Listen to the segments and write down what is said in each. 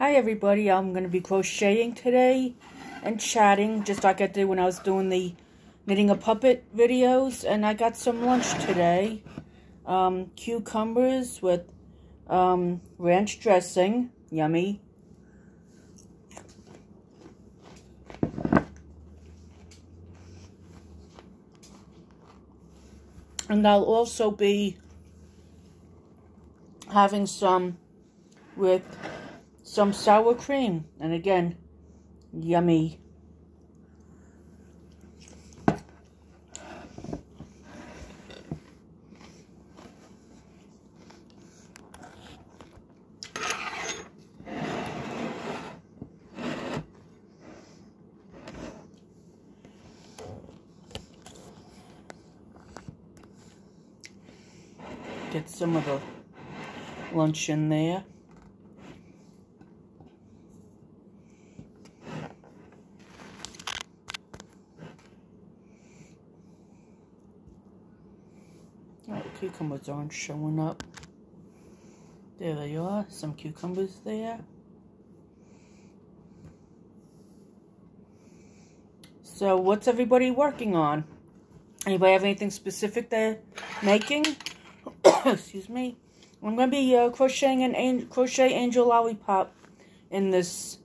Hi everybody, I'm going to be crocheting today and chatting just like I did when I was doing the knitting a puppet videos. And I got some lunch today. Cucumbers with ranch dressing, yummy. And I'll also be having some with some sour cream, and again, yummy. Get some of the lunch in there. Oh, the cucumbers aren't showing up. There they are, some cucumbers there. So what's everybody working on? Anybody have anything specific they're making? Excuse me. I'm going to be crocheting an crochet angel lollipop in this.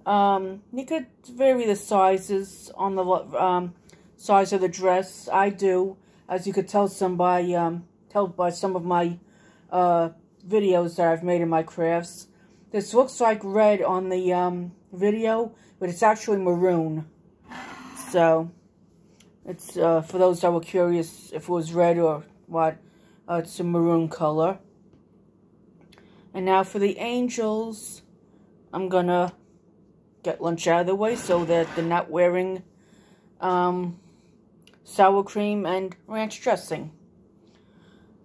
You could vary the sizes on the size of the dress. I do, as you could tell by some of my videos that I've made in my crafts. This looks like red on the video, but it's actually maroon. So it's for those that were curious if it was red or what. It's a maroon color. And now for the angels, I'm gonna get lunch out of the way so that they're not wearing sour cream and ranch dressing.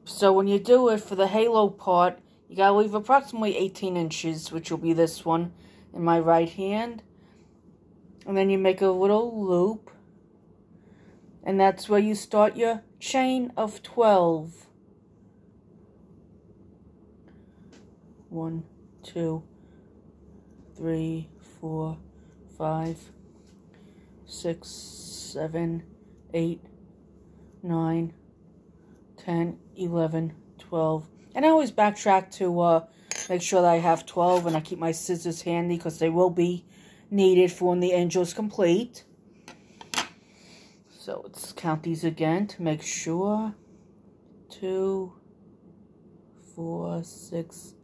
So when you do it for the halo part, you gotta leave approximately 18 inches, which will be this one in my right hand. And then you make a little loop. And that's where you start your chain of 12. 1, 2, 3, 4, 5, 6, 7, 8, 9, 10, 11, 12. And I always backtrack to make sure that I have 12, and I keep my scissors handy because they will be needed for when the angel is complete. So let's count these again to make sure. 2, 4, 6,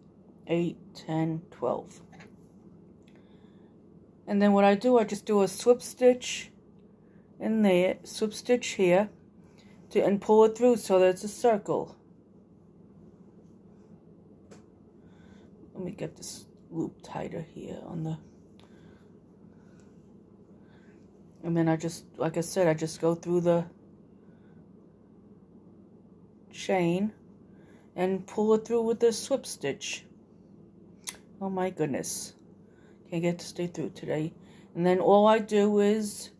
8, 10, 12. And then what I do, I just do a slip stitch in there, slip stitch here, and pull it through so that it's a circle. Let me get this loop tighter here on the... And then I just, like I said, I just go through the chain and pull it through with the slip stitch. Oh my goodness. Can't get to stay through today. And then all I do is,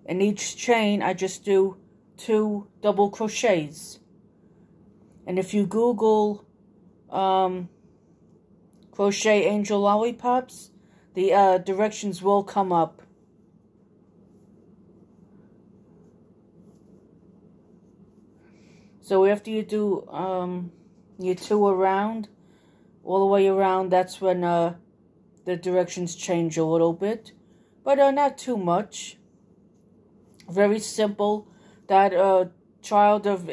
in each chain, I just do 2 double crochets. And if you Google crochet angel lollipops, the directions will come up. So after you do your 2 around, all the way around, that's when the directions change a little bit. But not too much. Very simple. That child of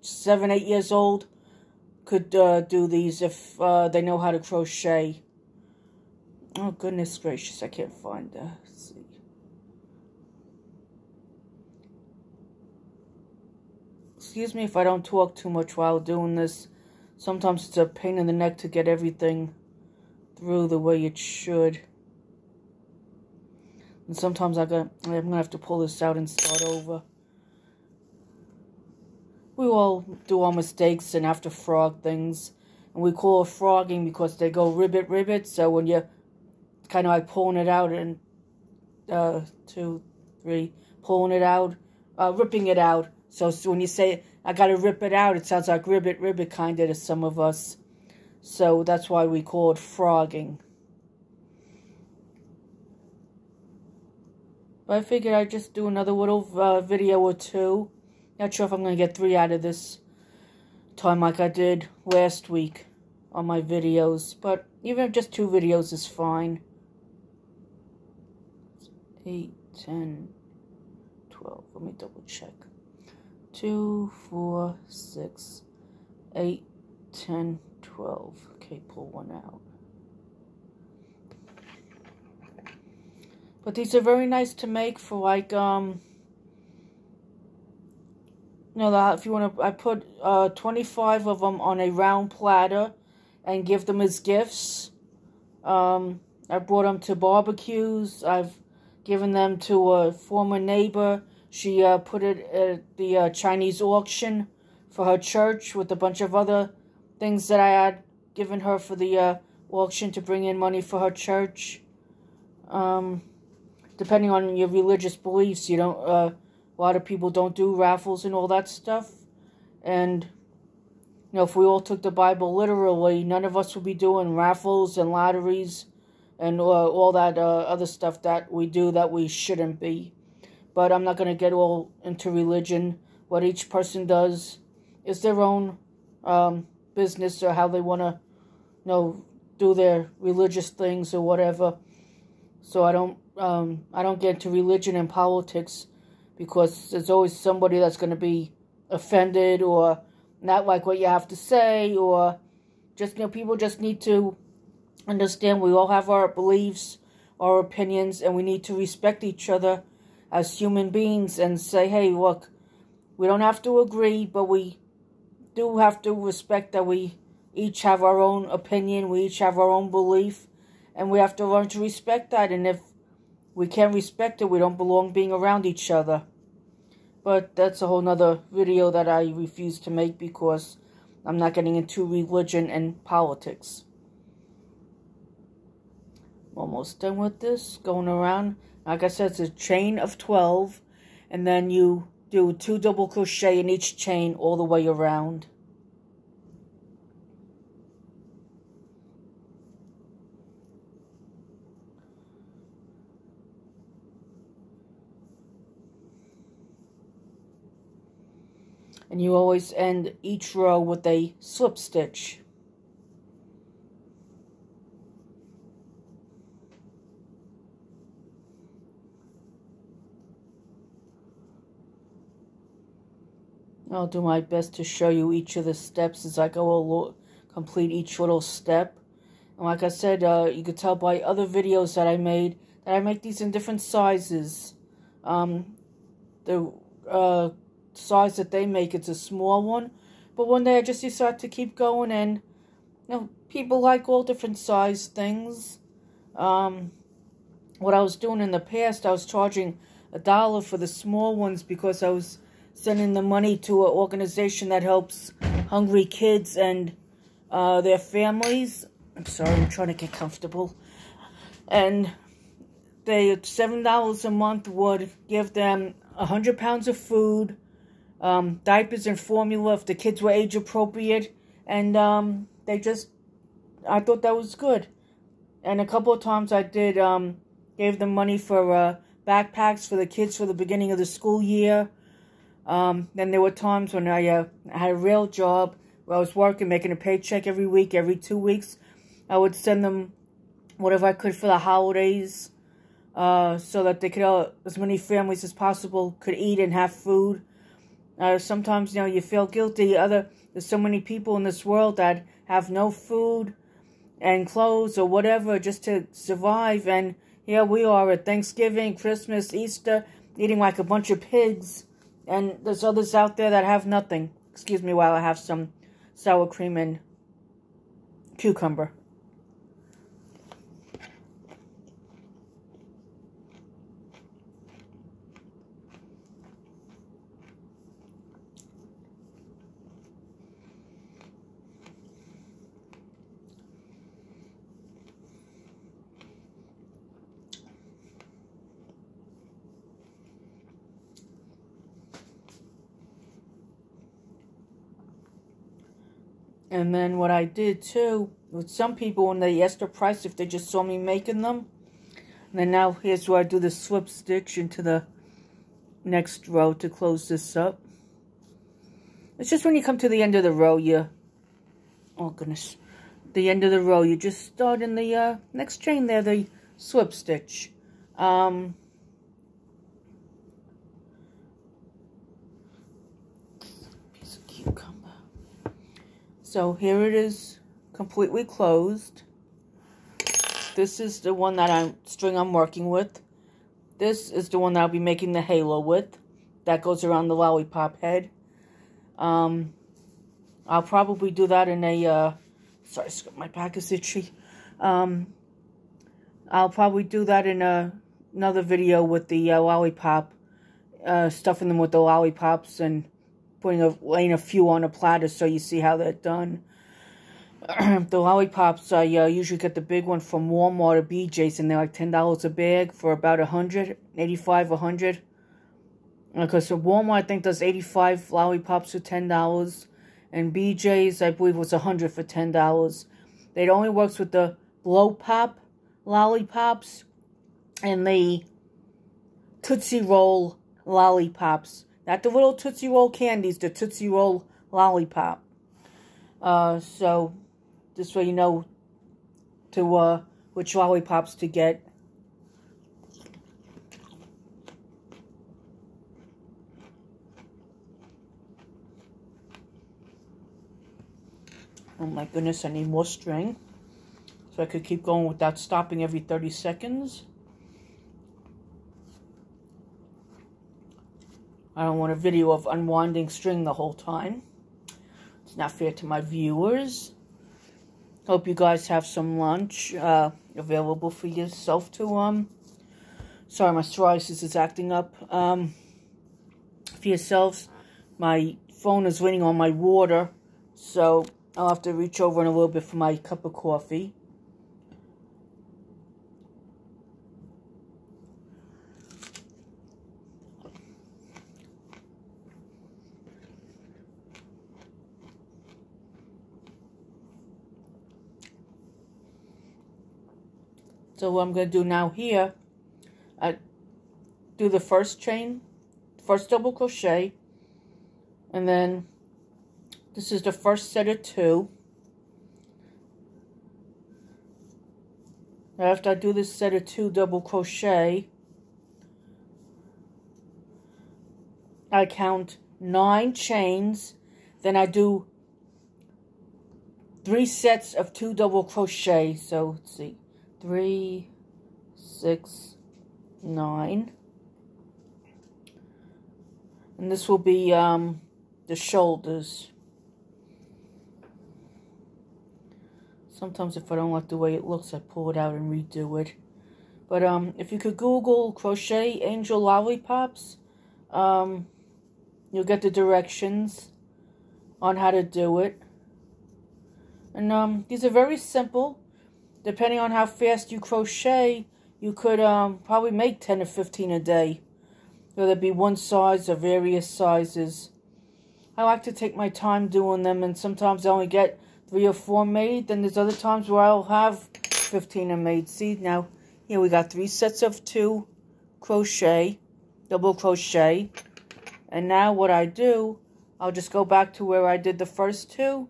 7, 8 years old could do these if they know how to crochet. Oh, goodness gracious, I can't find that. Let's see. Excuse me if I don't talk too much while doing this. Sometimes it's a pain in the neck to get everything through the way it should. And sometimes I'm going to have to pull this out and start over. We all do our mistakes and have to frog things. And we call it frogging because they go ribbit, ribbit. So when you're kind of like pulling it out and 2, 3, pulling it out, ripping it out. So when you say, I got to rip it out, it sounds like ribbit, ribbit kind of to some of us. So that's why we call it frogging. But I figured I'd just do another little video or two. Not sure if I'm going to get 3 out of this time like I did last week on my videos. But even if just 2 videos is fine. 8, 10, 12. Let me double check. 2, 4, 6, 8, 10, 12. Okay, pull one out. But these are very nice to make for like, if you want to, I put 25 of them on a round platter and give them as gifts. I brought them to barbecues. I've given them to a former neighbor. She put it at the Chinese auction for her church with a bunch of other things that I had given her for the auction to bring in money for her church. Depending on your religious beliefs, you don't. A lot of people don't do raffles and all that stuff. And if we all took the Bible literally, none of us would be doing raffles and lotteries and all that other stuff that we do that we shouldn't be. But I'm not going to get all into religion. What each person does is their own business, or how they want to, do their religious things or whatever. So I don't get into religion and politics, because there's always somebody that's going to be offended or not like what you have to say, or just, people just need to understand we all have our beliefs, our opinions, and we need to respect each other as human beings and say, hey, look, we don't have to agree, but we do have to respect that we each have our own opinion, we each have our own belief, and we have to learn to respect that. And if we can't respect it, we don't belong being around each other. But that's a whole nother video that I refuse to make, because I'm not getting into religion and politics. Almost done with this, going around. Like I said, it's a chain of 12, and then you do 2 double crochet in each chain all the way around. And you always end each row with a slip stitch. I'll do my best to show you each of the steps as I go complete each little step. And like I said, you could tell by other videos that I made that I make these in different sizes. The size that they make, it's a small one. But one day I just decided to keep going, and people like all different size things. What I was doing in the past, I was charging $1 for the small ones, because I was sending the money to an organization that helps hungry kids and their families. I'm sorry, I'm trying to get comfortable. And they, $7 a month would give them 100 pounds of food, diapers and formula if the kids were age appropriate. And I thought that was good. And a couple of times I did, gave them money for backpacks for the kids for the beginning of the school year. Then there were times when I had a real job where I was working, making a paycheck every week, every 2 weeks. I would send them whatever I could for the holidays, so that they could, as many families as possible could eat and have food. Sometimes, you feel guilty. There's so many people in this world that have no food and clothes or whatever just to survive. And here we are at Thanksgiving, Christmas, Easter, eating like a bunch of pigs. And there's others out there that have nothing. Excuse me while I have some sour cream and cucumber. And then what I did too, with some people when they asked the price, if they just saw me making them, And then now here's where I do the slip stitch into the next row to close this up. It's just when you come to the end of the row, oh goodness, the end of the row, you just start in the next chain there, the slip stitch. Piece of cucumber. So here it is, completely closed. This is the one that string I'm working with. This is the one that I'll be making the halo with. That goes around the lollipop head. I'll probably do that in a, sorry, my back is itchy. I'll probably do that in another video with the lollipop, stuffing them with the lollipops and laying a few on a platter so you see how they're done. The lollipops, I usually get the big one from Walmart or BJ's, and they're like $10 a bag for about 100, 85, 100. Because so Walmart, I think, does 85 lollipops for $10. And BJ's, I believe, was 100 for $10. It only works with the blow pop lollipops and the Tootsie Roll lollipops. Not the little Tootsie Roll candies, the Tootsie Roll lollipop. So this way you know which lollipops to get. Oh my goodness, I need more string. So I could keep going without stopping every 30 seconds. I don't want a video of unwinding string the whole time. It's not fair to my viewers. Hope you guys have some lunch available for yourself to, sorry, my psoriasis is acting up. For yourselves, my phone is raining on my water, so I'll have to reach over in a little bit for my cup of coffee. So what I'm going to do now here, I do the first chain, first double crochet, and then this is the first set of 2. After I do this set of 2 double crochet, I count 9 chains, then I do 3 sets of 2 double crochet. So let's see, 3, 6, 9, and this will be the shoulders. Sometimes if I don't like the way it looks, I pull it out and redo it. But if you could Google Crochet Angel Lollipops, you'll get the directions on how to do it. And these are very simple. Depending on how fast you crochet, you could probably make 10 or 15 a day. Whether it be one size or various sizes. I like to take my time doing them, and sometimes I only get 3 or 4 made. Then there's other times where I'll have 15 made. See, now here we got 3 sets of 2 crochet, double crochet. And now what I do, I'll just go back to where I did the first 2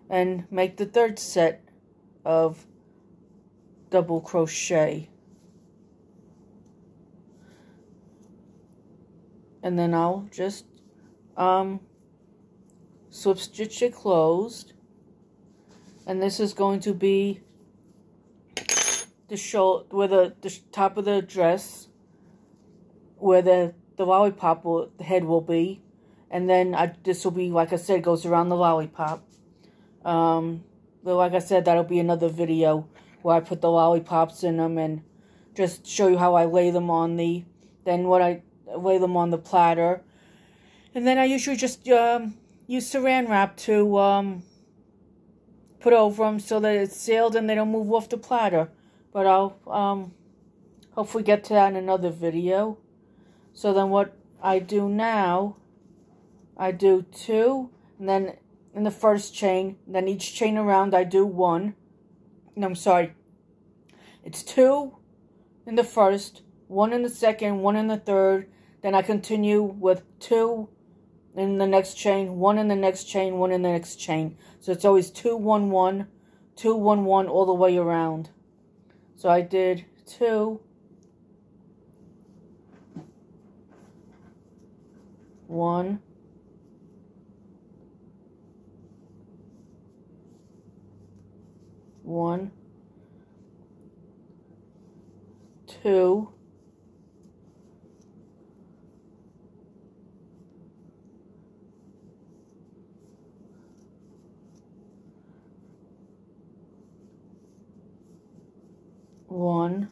and make the 3rd set of double crochet. And then I'll just slip stitch it closed, and this is going to be the shoulder, where the top of the dress, where the lollipop the head will be, and then this will be, like I said, goes around the lollipop. But like I said, that'll be another video where I put the lollipops in them and just show you how I lay them on I lay them on the platter. And then I usually just use saran wrap to put over them so that it's sealed and they don't move off the platter. But I'll hopefully get to that in another video. So then what I do now, I do 2, and then in the first chain, then each chain around I do 1. No, I'm sorry. It's 2, in the first, 1 in the second, 1 in the third. Then I continue with 2 in the next chain, 1 in the next chain, 1 in the next chain. So it's always 2, 1, 1, 2, 1, 1 all the way around. So I did 2, 1, 1, 2, 1,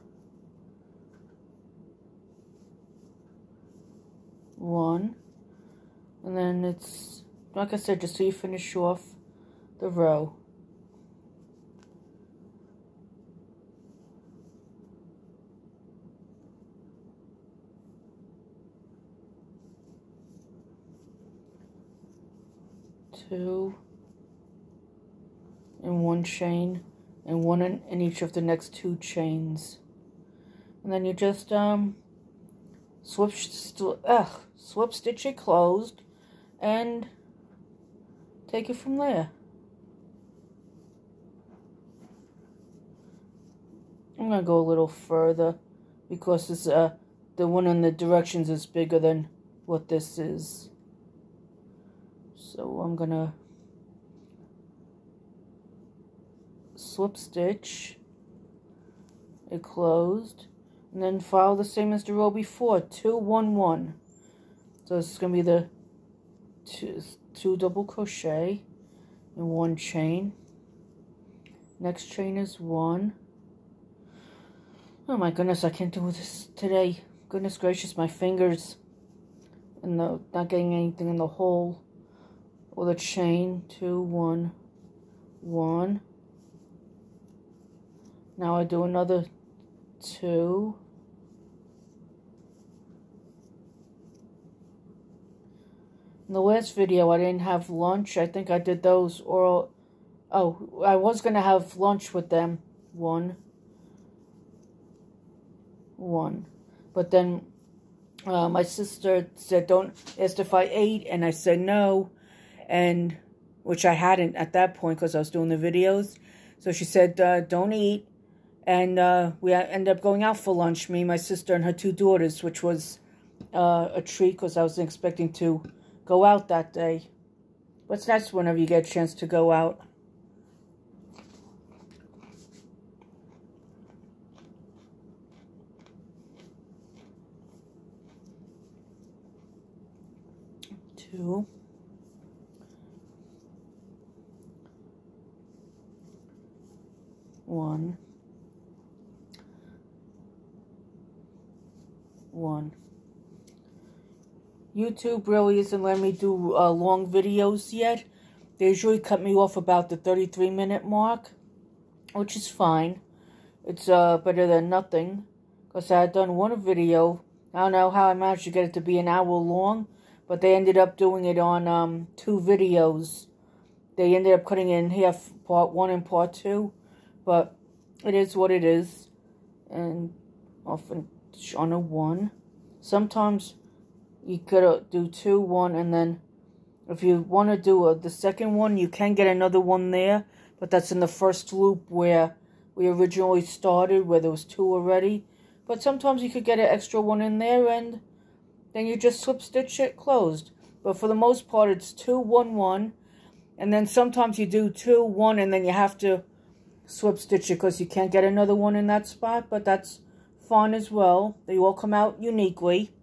1, and then it's, like I said, just so you finish off the row. Two in one chain and 1 in each of the next 2 chains, and then you just slip stitch it closed and take it from there. I'm gonna go a little further because this the one in the directions is bigger than what this is. So I'm gonna slip stitch it closed, and then follow the same as the row before, 2, 1, 1. So this is gonna be the two double crochet in 1 chain. Next chain is 1. Oh my goodness, I can't do this today. Goodness gracious, my fingers and not getting anything in the hole. Or the chain, 2, 1, 1. Now I do another 2. In the last video, I didn't have lunch. I think I did those, or, oh, I was going to have lunch with them. 1, 1. But then my sister said, asked if I ate, and I said no. And which I hadn't at that point because I was doing the videos. So she said, don't eat. And we ended up going out for lunch, me, my sister, and her 2 daughters, which was a treat because I wasn't expecting to go out that day. But it's nice whenever you get a chance to go out. Two. 1, 1. YouTube really isn't letting me do long videos yet. They usually cut me off about the 33-minute mark, which is fine. It's better than nothing, because I had done one video. I don't know how I managed to get it to be an hour long, but they ended up doing it on 2 videos. They ended up cutting it in half, part 1 and part 2. But it is what it is, and often on a 1. Sometimes you could do 2, 1, and then if you want to do the second one, you can get another one there, but that's in the first loop where we originally started, where there was 2 already. But sometimes you could get an extra one in there, and then you just slip stitch it closed. But for the most part, it's 2, 1, 1, and then sometimes you do 2, 1, and then you have to slip stitch it because you can't get another one in that spot, but that's fun as well. They all come out uniquely.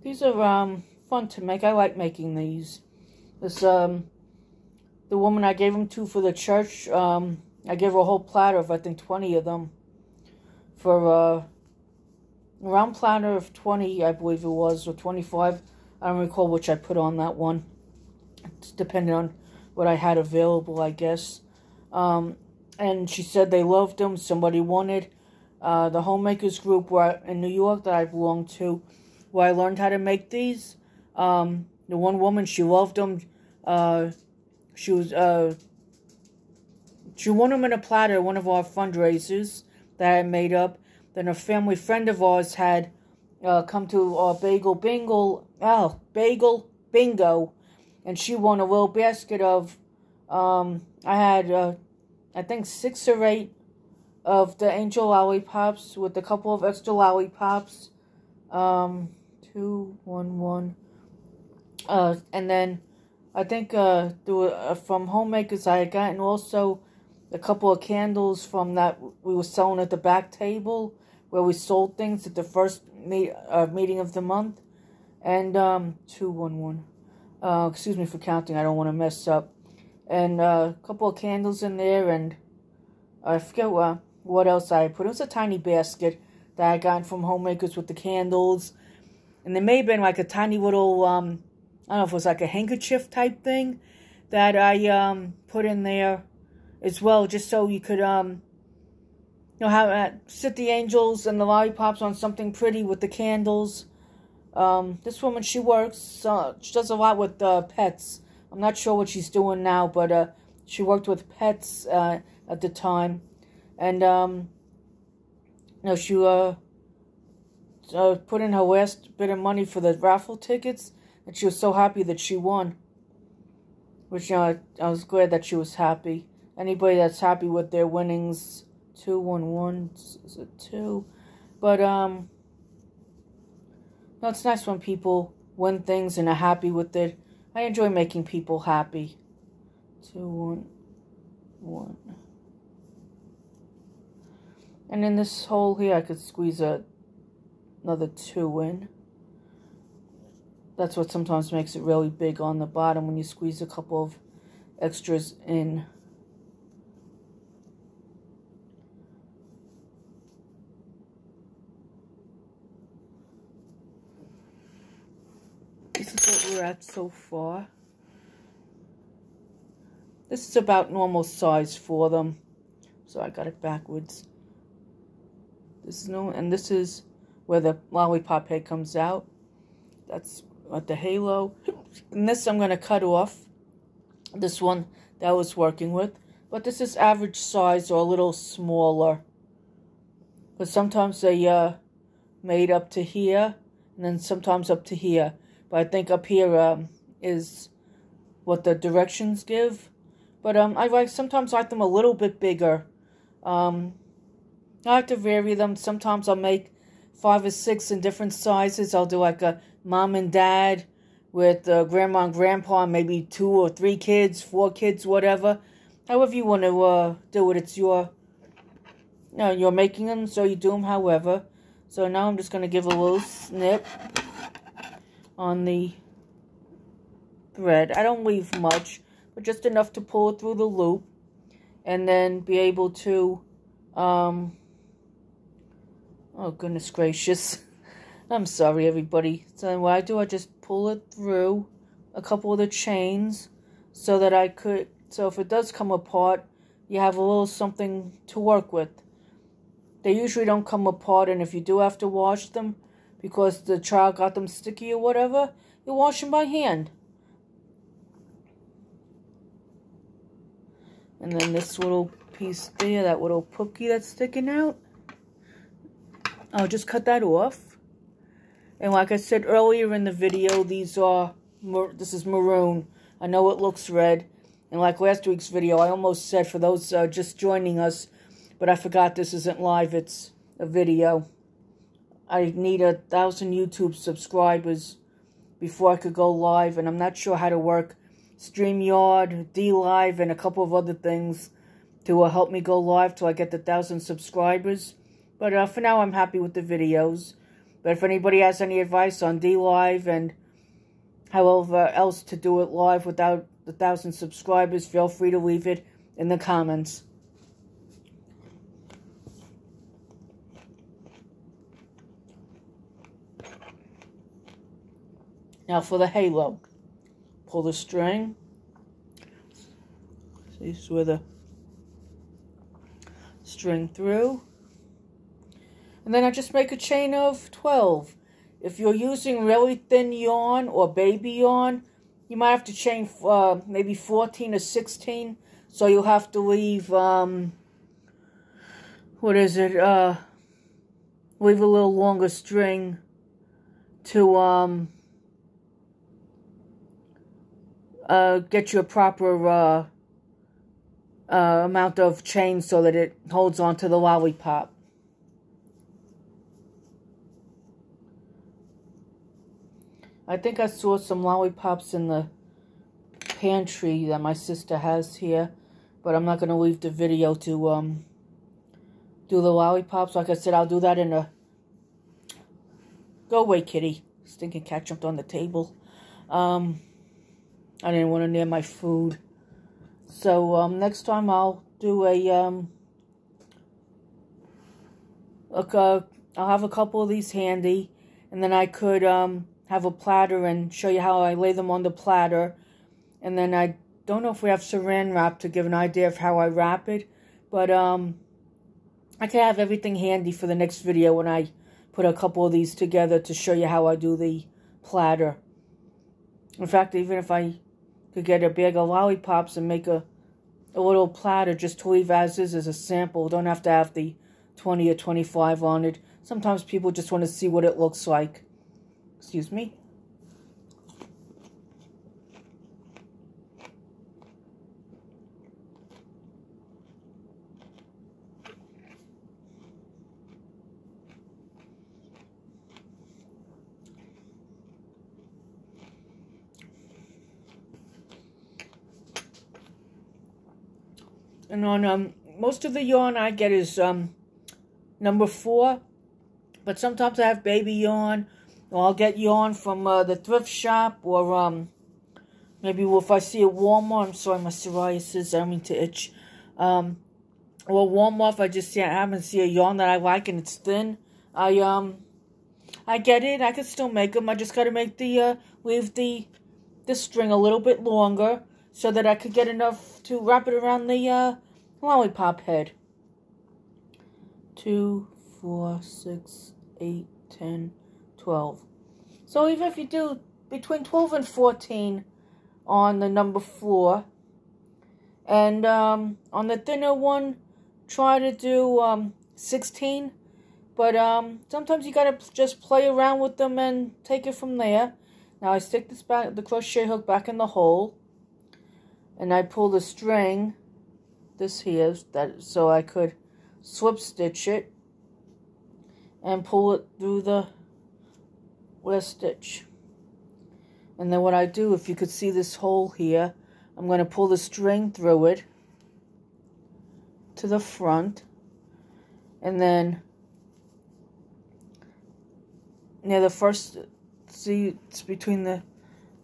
These are fun to make. I like making these. This the woman I gave them to for the church, I gave her a whole platter of, I think, 20 of them. For a round platter of 20, I believe it was, or 25. I don't recall which I put on that one. It's depending on what I had available, I guess. And she said they loved them. Somebody wanted the homemakers group in New York that I belong to, where I learned how to make these. The one woman, she loved them. She won them in a platter at one of our fundraisers that I made up. Then a family friend of ours had come to our bagel bingo, and she won a little basket of, I had, I think 6 or 8 of the angel lollipops with a couple of extra lollipops. 2, 1, 1. And then I think from homemakers I had gotten also a couple of candles from that we were selling at the back table where we sold things at the first meeting of the month. And 2, 1, 1. Excuse me for counting. I don't want to mess up. And a couple of candles in there, and I forget what else I put. It was a tiny basket that I got from homemakers with the candles. And there may have been like a tiny little, I don't know if it was like a handkerchief type thing that I put in there as well, just so you could, have sit the angels and the lollipops on something pretty with the candles. This woman, she works, she does a lot with pets. I'm not sure what she's doing now, but she worked with pets at the time. And, she put in her last bit of money for the raffle tickets, and she was so happy that she won. Which, I was glad that she was happy. Anybody that's happy with their winnings, 2, 1, 1, is it 2? But, it's nice when people win things and are happy with it. I enjoy making people happy. 2, 1, 1. And in this hole here, I could squeeze another 2 in. That's what sometimes makes it really big on the bottom when you squeeze a couple of extras in. This is what we're at so far. This is about normal size for them. So I got it backwards. This is and this is where the lollipop head comes out. That's at the halo. And this I'm going to cut off. This one that I was working with. But this is average size or a little smaller. But sometimes they made up to here. And then sometimes up to here. But I think up here is what the directions give. But I sometimes like them a little bit bigger. I like to vary them. Sometimes I'll make 5 or 6 in different sizes. I'll do like a mom and dad with grandma and grandpa, and maybe 2 or 3 kids, 4 kids, whatever. However you want to do it. It's you're making them, so you do them however. So now I'm just going to give a little snip on the thread. I don't leave much, but just enough to pull it through the loop, and then be able to, oh goodness gracious, I'm sorry everybody. So what I do, I just pull it through a couple of the chains, so that I could, so if it does come apart, you have a little something to work with. They usually don't come apart, and if you do have to wash them, because the child got them sticky or whatever, you wash them by hand. And then this little piece there, that little pookie that's sticking out, I'll just cut that off. And like I said earlier in the video, this is maroon. I know it looks red. And like last week's video, I almost said for those just joining us, but I forgot this isn't live, it's a video. I need 1,000 YouTube subscribers before I could go live, and I'm not sure how to work StreamYard, DLive, and a couple of other things to help me go live till I get the 1,000 subscribers. But for now, I'm happy with the videos. But if anybody has any advice on DLive and however else to do it live without the 1,000 subscribers, feel free to leave it in the comments. Now for the halo, pull the string. See, this is where the string through. And then I just make a chain of 12. If you're using really thin yarn or baby yarn, you might have to chain maybe 14 or 16. So you'll have to leave, leave a little longer string to get you a proper amount of chain so that it holds on to the lollipop. I think I saw some lollipops in the pantry that my sister has here, but I'm not going to leave the video to do the lollipops. Like I said, I'll do that in a... Go away, kitty. Stinking cat jumped on the table. I didn't want to near my food. So next time I'll do I'll have a couple of these handy, and then I could have a platter and show you how I lay them on the platter. And then I don't know if we have saran wrap to give an idea of how I wrap it, but I can have everything handy for the next video when I put a couple of these together to show you how I do the platter. In fact, even if I could get a bag of lollipops and make a little platter just to leave as is as a sample, don't have to have the 20 or 25 on it. Sometimes people just want to see what it looks like. Excuse me. And on most of the yarn I get is number 4, but sometimes I have baby yarn, or I'll get yarn from the thrift shop, or maybe if I see a Walmart. I'm sorry, my psoriasis, I don't mean to itch. Or Walmart, if I just happen to see a yarn that I like and it's thin, I get it. I can still make them. I just got to make the leave the string a little bit longer, so that I could get enough to wrap it around the lollipop head. 2, 4, 6, 8, 10, 12. So even if you do between 12 and 14 on the number 4, and on the thinner one, try to do 16. But sometimes you gotta just play around with them and take it from there. Now I stick the crochet hook back in the hole, and I pull the string, this here, so I could slip stitch it and pull it through the last stitch. And then what I do, if you could see this hole here, I'm going to pull the string through it to the front, and then near the first, see, it's between the,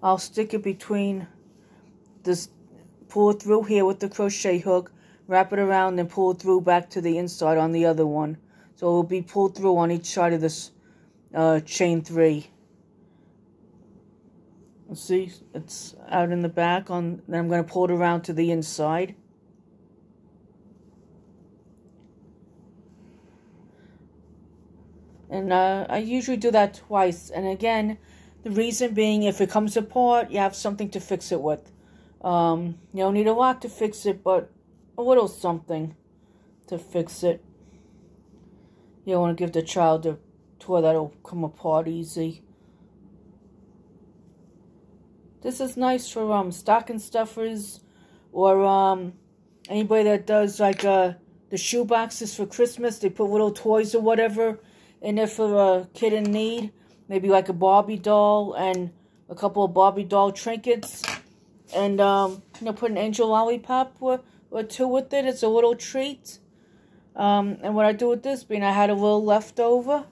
I'll stick it between this, pull it through here with the crochet hook, wrap it around, and pull it through back to the inside on the other one. So it will be pulled through on each side of this chain 3. See, it's out in the back. Then I'm going to pull it around to the inside. And I usually do that twice. And again, the reason being, if it comes apart, you have something to fix it with. You don't need a lot to fix it, but a little something to fix it. You don't want to give the child a toy that'll come apart easy. This is nice for stocking stuffers, or anybody that does like the shoe boxes for Christmas. They put little toys or whatever in there for a kid in need. Maybe like a Barbie doll and a couple of Barbie doll trinkets. And, put an angel lollipop or 2 with it. It's a little treat. And what I do with this, being I had a little leftover,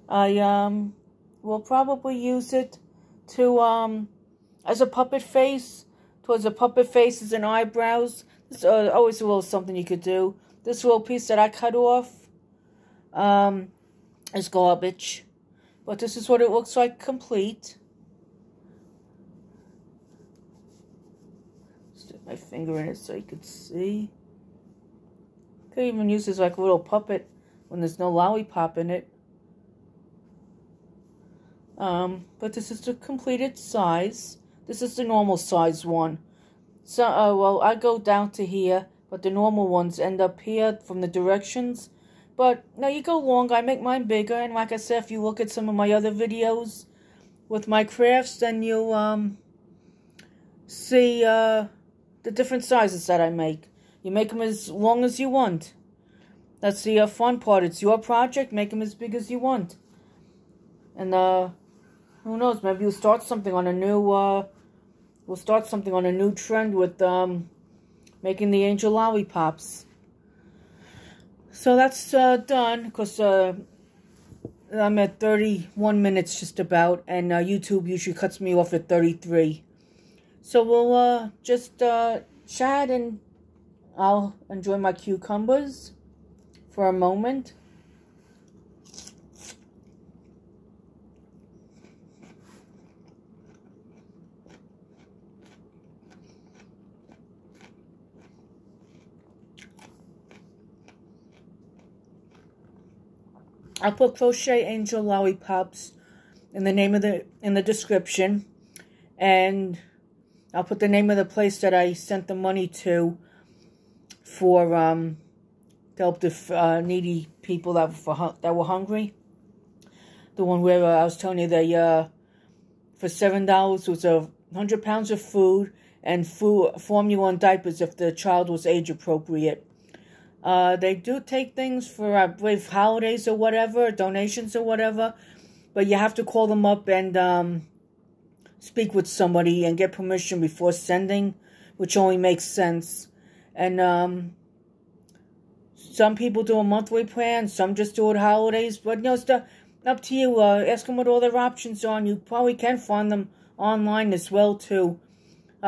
I will probably use it to as a puppet face, towards the puppet faces and eyebrows. This is always a little something you could do. This little piece that I cut off is garbage, but this is what it looks like complete. Stick my finger in it so you could see. Could even use this like a little puppet when there's no lollipop in it. But this is the completed size. This is the normal size one. So, well, I go down to here, but the normal ones end up here from the directions. But, now you go longer, I make mine bigger, and like I said, if you look at some of my other videos with my crafts, then you'll, see, the different sizes that I make. You make them as long as you want. That's the fun part. It's your project, make them as big as you want. And, who knows, maybe we'll start something on a new, trend with, making the angel lollipops. So that's, done, because, I'm at 31 minutes just about, and, YouTube usually cuts me off at 33. So we'll, just, chat, and I'll enjoy my cucumbers for a moment. I'll put Crochet Angel Lollipops in the description, and I'll put the name of the place that I sent the money to for to help the needy people that were hungry. The one where I was telling you they for $7 was 100 pounds of food and formula and diapers if the child was age appropriate. They do take things for, I believe, holidays or whatever, donations or whatever, but you have to call them up and speak with somebody and get permission before sending, which only makes sense. And some people do a monthly plan, some just do it holidays, but you know, it's up to you. Ask them what all their options are, and you probably can find them online as well, too.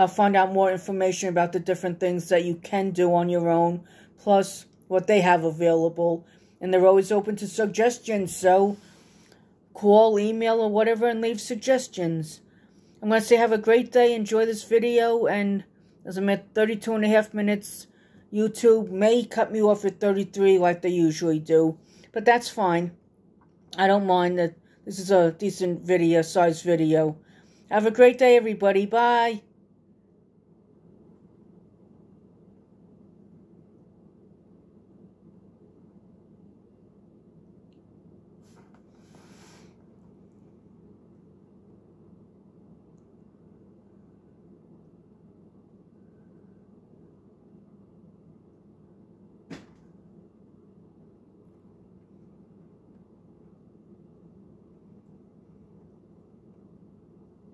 Find out more information about the different things that you can do on your own, plus what they have available. And they're always open to suggestions, so call, email, or whatever and leave suggestions. I'm going to say have a great day, enjoy this video, and as I'm at 32.5 minutes, YouTube may cut me off at 33 like they usually do. But that's fine. I don't mind that. This is a decent video, size video. Have a great day, everybody. Bye.